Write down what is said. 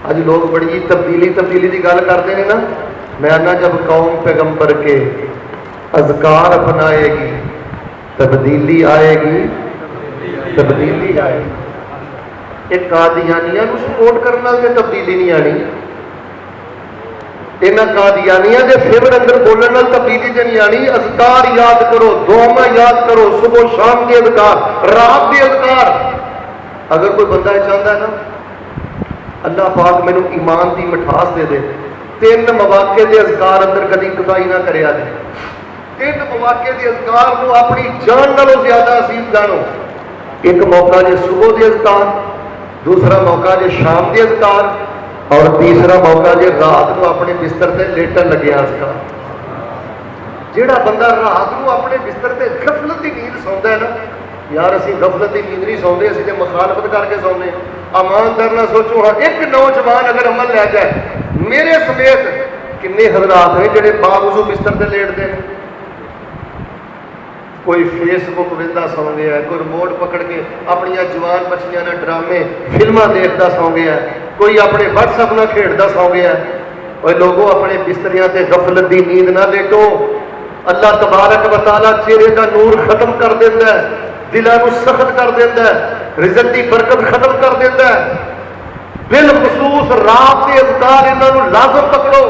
अज लोग बड़ी तब्दीली तब्दीली की गल करते हैं ना। मैं आना जब कौम पैगंबर के अज़कार अपनाएगी तब्दीली आएगी, तब्दीली आएगी। एक कादियानिया को सपोर्ट करने नाल ते तब्दीली नहीं आनी, इन्हां कादियानिया के फेवर अंदर बोलने नाल तब्दीली च नहीं आनी। अज़कार याद करो, दुआवां याद करो, सुबह शाम के अज़कार, रात के अज़कार। अगर कोई बंदा चाहता है ना अल्लाह पाक मैनू ईमान की मिठास दे दे, 3 मौके के अज़कार अंदर कभी कोताही ना करे। 3 मौके के अज़कार को अपनी जान नालों ज्यादा असीम जानो। एक मौका जो सुबह के अज़कार, दूसरा मौका जो शाम के अज़कार, और तीसरा मौका जो रात को अपने बिस्तर से लेटन लगे अज़कार। जिहड़ा बंदा रात को अपने बिस्तर से गफलत की नींद सौंदा है ना, यार असी गफलत की नींद नहीं सौंदे, असी तो मुखालफत करके सौंदे। ईमानदार ना सोचो, हाँ एक नौजवान अगर अमल लै जाए, मेरे समेत किन्ने हजरात ने जिहड़े बावजूद बिस्तर से लेटते हैं। कोई फेसबुक वेंदा सौ गया, कोई रिमोट पकड़ के अपन जवान बच्चियां ने ड्रामे फिल्मां देखता सौ गया, कोई अपने व्हाट्सएप ना खेडता सौ गया। और लोगों अपने बिस्तरियां से गफलत की नींद ना लेटो। अल्लाह तबारक व तआला चेहरे का नूर खत्म कर देता है, दिलों को सख्त कर देता है, रिज़्क़ की बरकत खत्म कर देता है। बिलखसूस रात के अज़कार इन्हां नूं लाज़म पकड़ो।